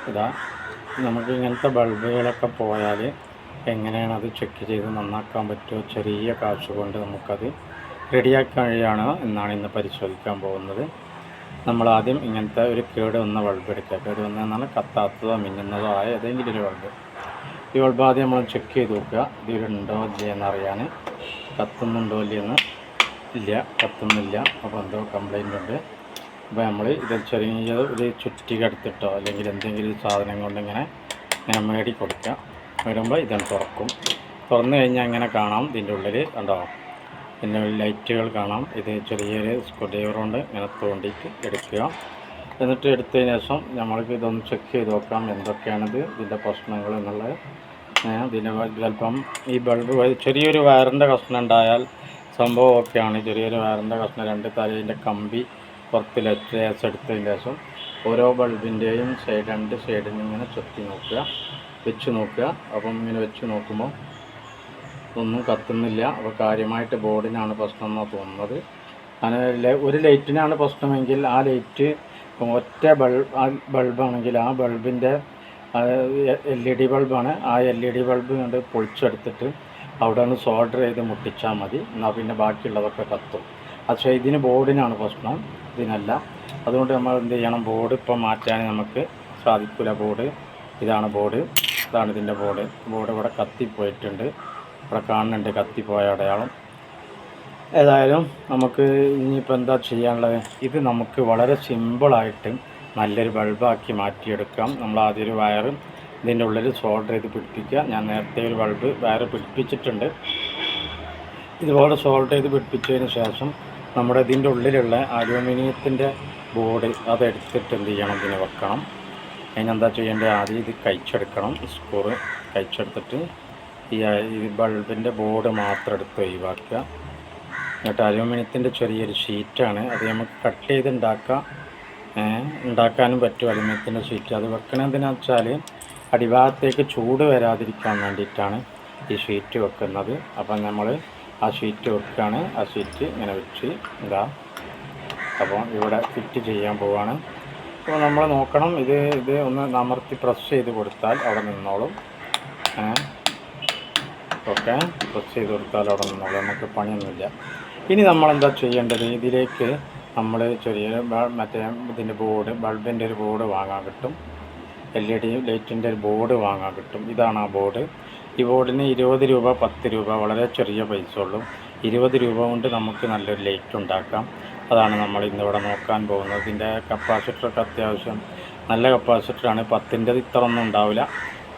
ഇതാ നമുക്ക് ഇങ്ങനത്തെ ബൾബുകളൊക്കെ പോയാൽ എങ്ങനെയാണ് അത് ചെക്ക് ചെയ്ത് നന്നാക്കാൻ പറ്റുമോ, ചെറിയ കാശ് കൊണ്ട് നമുക്കത് റെഡിയാക്കാൻ കഴിയുകയാണ് എന്നാണ് ഇന്ന് പരിശോധിക്കാൻ പോകുന്നത്. നമ്മളാദ്യം ഇങ്ങനത്തെ ഒരു കേട് വന്ന ബൾബ് എടുക്കുക. കേട് വന്നതെന്നാണ് കത്താത്തതോ മിന്നുന്നതോ ആയ ഏതെങ്കിലും ഒരു ബൾബ്. ഈ ബൾബ് ആദ്യം നമ്മൾ ചെക്ക് ചെയ്ത് നോക്കുക, ഇതിലുണ്ടോ ഇല്ലേ എന്നറിയാൻ. കത്തുന്നുണ്ടോ ഇല്ലയെന്ന്. ഇല്ല, കത്തുന്നില്ല. അപ്പോൾ എന്തോ കംപ്ലൈൻ്റ് ഉണ്ട്. അപ്പോൾ നമ്മൾ ഇത് ചെറിയ ഒരു ചുറ്റിക എടുത്തിട്ടോ അല്ലെങ്കിൽ എന്തെങ്കിലും ഒരു സാധനം കൊണ്ട് ഇങ്ങനെ മേടി കൊടുക്കുക. വരുമ്പോൾ ഇതാണ് തുറക്കും. തുറന്നു കഴിഞ്ഞാൽ ഇങ്ങനെ കാണാം, ഇതിൻ്റെ ഉള്ളിൽ കണ്ടോ, പിന്നെ ലൈറ്റുകൾ കാണാം. ഇത് ചെറിയൊരു സ്ക്രൂ ഡ്രൈവർ കൊണ്ട് ഇങ്ങനെ തോണ്ടിയിട്ട് എടുക്കുക. എന്നിട്ട് എടുത്തതിന് ശേഷം നമ്മൾക്ക് ഇതൊന്ന് ചെക്ക് ചെയ്ത് നോക്കാം എന്തൊക്കെയാണിത് ഇതിൻ്റെ പ്രശ്നങ്ങൾ എന്നുള്ളത്. ഇതിന് ചിലപ്പം ഈ ബൾബ് ചെറിയൊരു വയറിൻ്റെ കഷ്ണം ഉണ്ടായാൽ സംഭവം ഓക്കെയാണ്. ചെറിയൊരു വയറിൻ്റെ കഷ്ണം, രണ്ട് തലയിൻ്റെ കമ്പി പുറത്ത് ലേസ് എടുത്തതിന് ശേഷം ഓരോ ബൾബിൻ്റെയും രണ്ട് സൈഡിൽ ഇങ്ങനെ ചുറ്റി നോക്കുക, വെച്ച് നോക്കുക. അപ്പം ഇങ്ങനെ വെച്ച് നോക്കുമ്പോൾ ഒന്നും കത്തുന്നില്ല. അപ്പോൾ കാര്യമായിട്ട് ബോർഡിനാണ് പ്രശ്നം എന്നാണ് തോന്നുന്നത്. അങ്ങനെ ഒരു ലൈറ്റിനാണ് പ്രശ്നമെങ്കിൽ ആ ലൈറ്റ് ഒറ്റ ബൾബാണെങ്കിൽ ആ ബൾബിൻ്റെ LED ബൾബാണ്. ആ LED ബൾബ് കണ്ട് പൊളിച്ചെടുത്തിട്ട് അവിടെ നിന്ന് സോൾഡർ ചെയ്ത് മുട്ടിച്ചാൽ മതി. എന്നാൽ പിന്നെ ബാക്കിയുള്ളതൊക്കെ കത്തും. പക്ഷേ ഇതിന് ബോർഡിനാണ് പ്രശ്നം, ഇതിനല്ല. അതുകൊണ്ട് നമ്മൾ എന്ത് ചെയ്യണം, ബോർഡ് ഇപ്പം മാറ്റാൻ നമുക്ക് സാധിക്കില്ല. ബോർഡ് ഇതാണ്, ബോർഡ് ഇതാണ് ഇതിൻ്റെ ബോർഡ്. ബോർഡ് ഇവിടെ കത്തിപ്പോയിട്ടുണ്ട്, ഇവിടെ കാണുന്നുണ്ട് കത്തിപ്പോയ അടയാളം. ഏതായാലും നമുക്ക് ഇനിയിപ്പോൾ എന്താ ചെയ്യാനുള്ളത്, ഇത് നമുക്ക് വളരെ സിമ്പിളായിട്ട് നല്ലൊരു ബൾബാക്കി മാറ്റിയെടുക്കാം. നമ്മൾ ആദ്യം ഒരു വയർ ഇതിൻ്റെ ഉള്ളിൽ സോൾഡർ ചെയ്ത് പിടിപ്പിക്കുക. ഞാൻ നേരത്തെ ഒരു ബൾബ് വയർ പിടിപ്പിച്ചിട്ടുണ്ട്. ഇതുപോലെ സോൾഡർ ചെയ്ത് പിടിപ്പിച്ചതിന് ശേഷം നമ്മുടെ ഇതിൻ്റെ ഉള്ളിലുള്ള അലൂമിനിയത്തിൻ്റെ ബോർഡ് അതെടുത്തിട്ട് എന്ത് ചെയ്യണം, ഇതിന് വെക്കണം. അതിനെന്താ ചെയ്യേണ്ടത്, ആദ്യം ഇത് കഴിച്ചെടുക്കണം. സ്ക്രൂ കഴിച്ചെടുത്തിട്ട് ഈ ബൾബിൻ്റെ ബോർഡ് മാത്രം എടുത്ത് ഒഴിവാക്കുക. എന്നിട്ട് അലൂമിനിയത്തിൻ്റെ ചെറിയൊരു ഷീറ്റാണ്, അത് നമുക്ക് കട്ട് ചെയ്ത് ഉണ്ടാക്കാനും പറ്റും. അലൂമിനിയത്തിൻ്റെ ഷീറ്റ് അത് വെക്കണതെന്ന് വെച്ചാൽ അടിഭാഗത്തേക്ക് ചൂട് വരാതിരിക്കാൻ വേണ്ടിയിട്ടാണ് ഈ ഷീറ്റ് വെക്കുന്നത്. അപ്പം നമ്മൾ ആ ഷീറ്റ് വെക്കുകയാണ്. ആ ഷീറ്റ് ഇങ്ങനെ വെച്ച് ഇതാ, അപ്പോൾ ഇവിടെ ഫിറ്റ് ചെയ്യാൻ പോവുകയാണ്. അപ്പോൾ നമ്മൾ നോക്കണം, ഇത് ഒന്ന് അമർത്തി പ്രസ് ചെയ്ത് കൊടുത്താൽ അവിടെ നിന്നോളും. ഓക്കെ, പ്രസ് ചെയ്ത് കൊടുത്താൽ അവിടെ നിന്നോളും, നമുക്ക് പണിയൊന്നുമില്ല. ഇനി നമ്മളെന്താ ചെയ്യേണ്ടത്, ഇതിലേക്ക് നമ്മൾ ചെറിയ മറ്റേ ഇതിൻ്റെ ബോർഡ്, ബൾബിൻ്റെ ഒരു ബോർഡ് വാങ്ങാൻ കിട്ടും. LED ലൈറ്റിൻ്റെ ഒരു ബോർഡ് വാങ്ങാൻ കിട്ടും. ഇതാണ് ആ ബോർഡ്. ഈ ബോർഡിന് 20 രൂപ 10 രൂപ വളരെ ചെറിയ പൈസ ഉള്ളൂ. 20 രൂപ കൊണ്ട് നമുക്ക് നല്ലൊരു ലൈറ്റ് ഉണ്ടാക്കാം. അതാണ് നമ്മൾ ഇന്നിവിടെ നോക്കാൻ പോകുന്നത്. ഇതിൻ്റെ കപ്പാസിറ്ററൊക്കെ അത്യാവശ്യം നല്ല കപ്പാസിറ്ററാണ്. 10ൻ്റെ ഇത്ര ഒന്നും ഉണ്ടാവില്ല,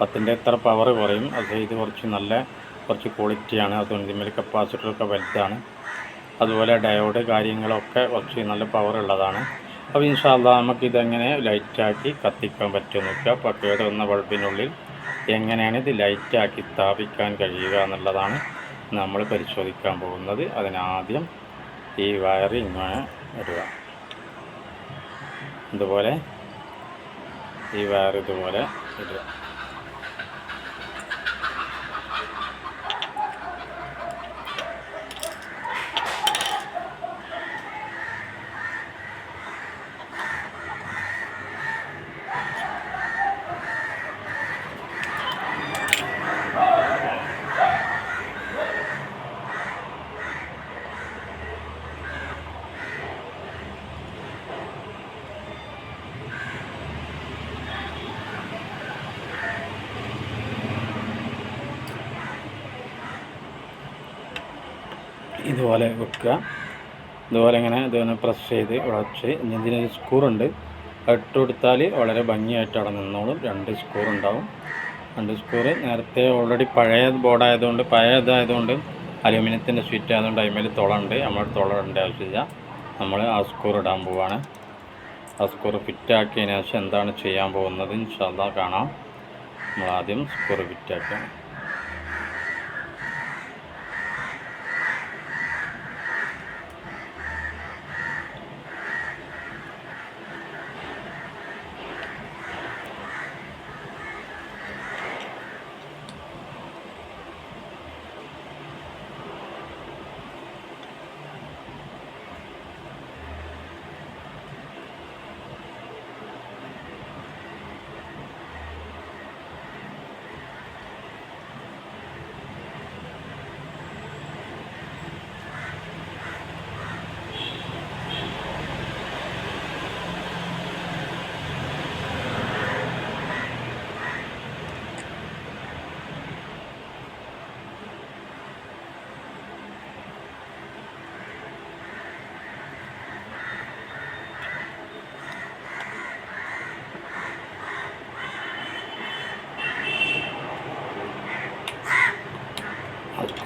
10ൻ്റെ ഇത്ര പവർ കുറയും. പക്ഷേ ഇത് കുറച്ച് ക്വാളിറ്റിയാണ്. അതുകൊണ്ട് ഇതിന്മേൽ കപ്പാസിറ്ററൊക്കെ വലുതാണ്. അതുപോലെ ഡയോഡ് കാര്യങ്ങളൊക്കെ കുറച്ച് നല്ല പവർ ഉള്ളതാണ്. അപ്പോൾ ഇൻഷാ അല്ലാഹ് നമുക്കിതെങ്ങനെ ലൈറ്റാക്കി കത്തിക്കാൻ പറ്റുമെന്ന് നോക്കുക. അപ്പോൾ കേട് വന്ന ബൾബിനുള്ളിൽ എങ്ങനെയാണ് ഇത് ലൈറ്റാക്കി സ്ഥാപിക്കാൻ കഴിയുക എന്നുള്ളതാണ് നമ്മൾ പരിശോധിക്കാൻ പോകുന്നത്. അതിനാദ്യം ഈ വയർ ഇങ്ങനെ ഇടുക, ഇതുപോലെ ഈ വയർ ഇതുപോലെ ഇടുക. ഇതുപോലെ വെക്കുക. ഇതുപോലെ ഇതൊന്ന് പ്രസ് ചെയ്ത് ഉടച്ച് ഇതിനൊരു സ്ക്രൂണ്ട്, ഇട്ട് കൊടുത്താൽ വളരെ ഭംഗിയായിട്ട് അവിടെ നിന്നോളും. 2 സ്ക്രൂ ഉണ്ടാവും. 2 സ്ക്രൂ നേരത്തെ ഓൾറെഡി പഴയ ബോർഡായതുകൊണ്ട്, പഴയതായതുകൊണ്ട് അലൂമിനിയത്തിൻ്റെ ഷീറ്റ് ആയതുകൊണ്ട് അതിന്മേൽ തുളണ്ട്. നമ്മൾ തുളയിടേണ്ട ആവശ്യമില്ല. നമ്മൾ ആ സ്ക്രൂ ഇടാൻ പോവുകയാണ്. ആ സ്ക്രൂ ഫിറ്റാക്കിയതിന് ശേഷം എന്താണ് ചെയ്യാൻ പോകുന്നത് ഇൻഷാ അല്ലാഹ് കാണാം. നമ്മൾ ആദ്യം സ്ക്രൂ ഫിറ്റാക്കുക.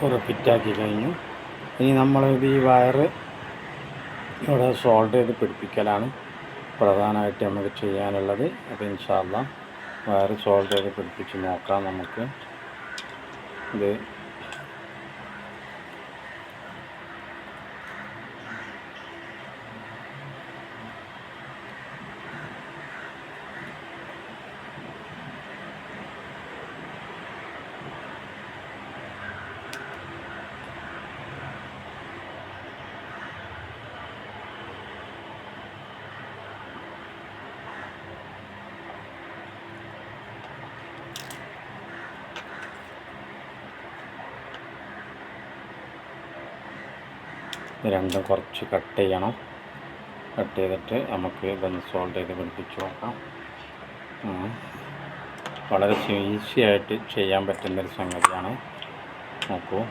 ഒരു ഫിറ്റാക്കി കഴിഞ്ഞു. ഇനി നമ്മളിത് ഈ വയറ് ഇവിടെ സോൾഡർ ചെയ്ത് പിടിപ്പിക്കലാണ് പ്രധാനമായിട്ട് നമുക്ക് ചെയ്യാനുള്ളത്. അപ്പോൾ ഇൻഷാ അല്ലാഹ് വയറ് സോൾഡർ ചെയ്ത് പിടിപ്പിച്ച് നോക്കാം. നമുക്ക് ഇത് രണ്ടും കുറച്ച് കട്ട് ചെയ്യണം. കട്ട് ചെയ്തിട്ട് നമുക്ക് ഇതൊന്ന് സോൾവ് ചെയ്ത് പിടിപ്പിച്ച് നോക്കാം. വളരെ ഈസി ആയിട്ട് ചെയ്യാൻ പറ്റുന്നൊരു സംഗതിയാണ്. നോക്കൂ,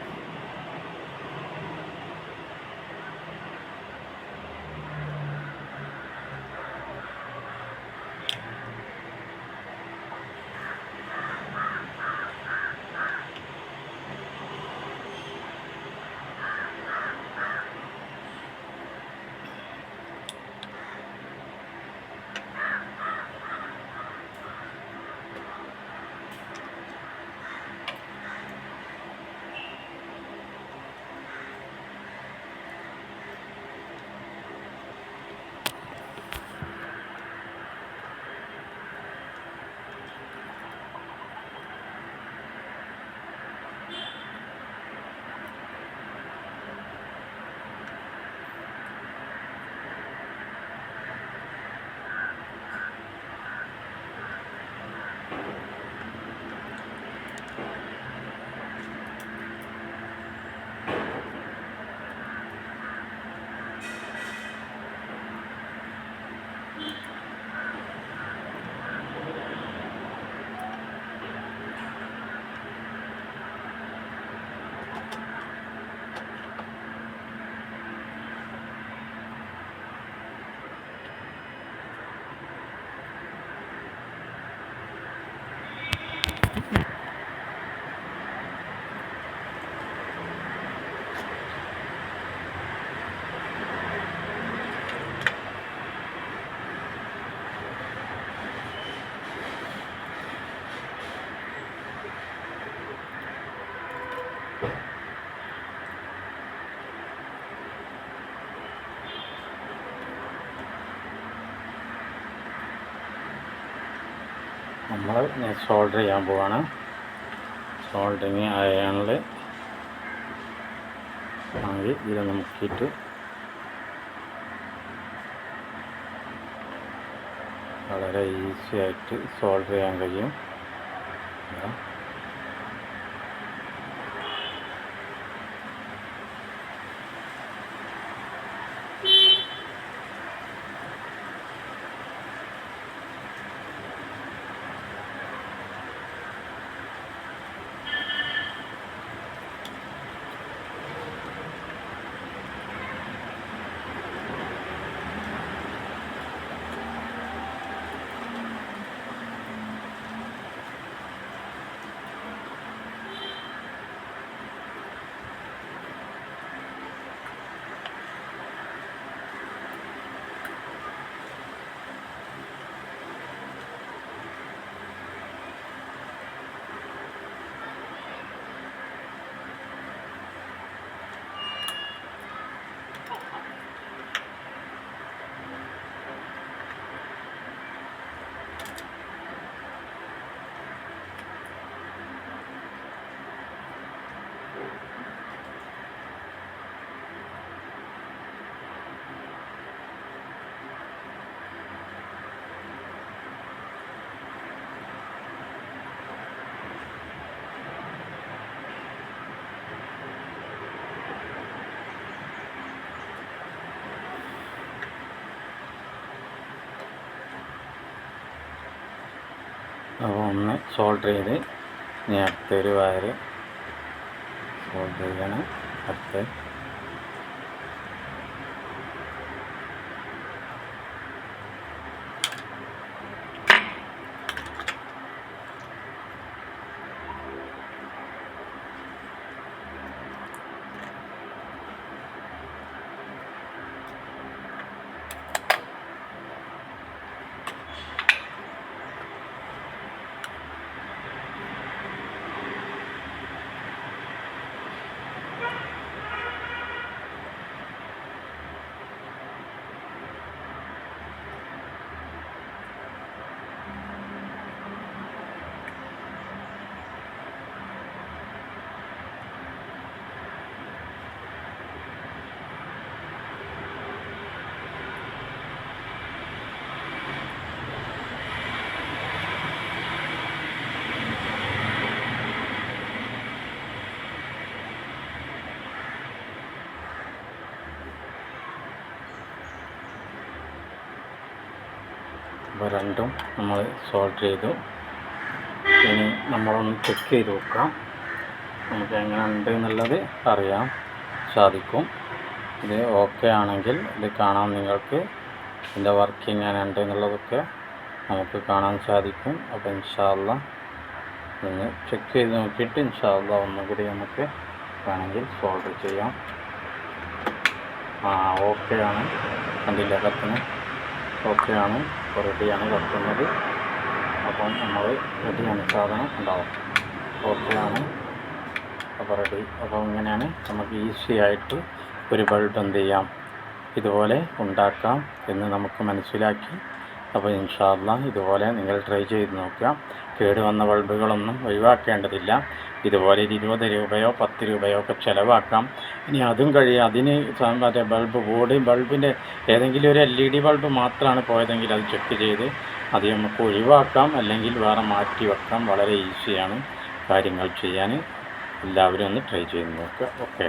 നമ്മൾ സോൾഡർ ചെയ്യാൻ പോവാണ്. സോൾഡറിങ് അയണിൽ ആണെങ്കിൽ ഇതിൽ മുക്കിയിട്ട് വളരെ ഈസി ആയിട്ട് സോൾഡർ ചെയ്യാൻ കഴിയും. അപ്പോൾ ഒന്ന് സോൾഡർ ചെയ്ത് ഇനി അടുത്തൊരു വയറ് സോൾഡർ ചെയ്യണം. അടുത്ത് അപ്പോൾ രണ്ടും നമ്മൾ സോൾവ് ചെയ്തു. ഇനി നമ്മളൊന്ന് ചെക്ക് ചെയ്ത് നോക്കാം, നമുക്ക് എങ്ങനെ ഉണ്ട് എന്നുള്ളത് അറിയാൻ സാധിക്കും. ഇത് ഓക്കെ ആണെങ്കിൽ ഇത് കാണാൻ നിങ്ങൾക്ക് ഇതിൻ്റെ വർക്കിംഗ് എങ്ങനെ ഉണ്ട് എന്നുള്ളതൊക്കെ നമുക്ക് കാണാൻ സാധിക്കും. അപ്പോൾ ഇൻഷാ അല്ലാഹ് ഒന്ന് ചെക്ക് ചെയ്ത് നോക്കിയിട്ട് ഇൻഷാ അല്ലാഹ് ഒന്നും കൂടി നമുക്ക് വേണമെങ്കിൽ സോൾവ് ചെയ്യാം. ഓക്കെ ആണ്, കണ്ടില്ല കത്തുന്നത്, ഓക്കെ ആണ്, ഇപ്പോൾ റെഡിയാണ് കത്തുന്നത്. അപ്പം നമ്മൾ റെഡിയാണ്, സാധനം ഉണ്ടാവും, ഓക്കെ ആണ്, അപ്പോൾ റെഡി. അപ്പോൾ ഇങ്ങനെയാണ് നമുക്ക് ഈസി ആയിട്ട് ഒരു ബൾബ് എന്ത് ചെയ്യാം, ഇതുപോലെ ഉണ്ടാക്കാം എന്ന് നമുക്ക് മനസ്സിലാക്കി. അപ്പോൾ ഇൻഷാ അല്ലാഹ് ഇതുപോലെ നിങ്ങൾ ട്രൈ ചെയ്ത് നോക്കുക. കേടുവന്ന ബൾബുകളൊന്നും ഒഴിവാക്കേണ്ടതില്ല. ഇതുപോലെ 20 രൂപയോ 10 രൂപയോ ഒക്കെ ചിലവാക്കാം. ഇനി അതും കഴിയും, അതിന് മറ്റേ ബൾബിൻ്റെ ഏതെങ്കിലും ഒരു LED ബൾബ് മാത്രമാണ് പോയതെങ്കിൽ അത് ചെക്ക് ചെയ്ത് അത് നമുക്ക് ഒഴിവാക്കാം, അല്ലെങ്കിൽ വേറെ മാറ്റി വെക്കാം. വളരെ ഈസിയാണ് കാര്യങ്ങൾ ചെയ്യാൻ. എല്ലാവരും ഒന്ന് ട്രൈ ചെയ്ത് നോക്കുക. ഓക്കെ.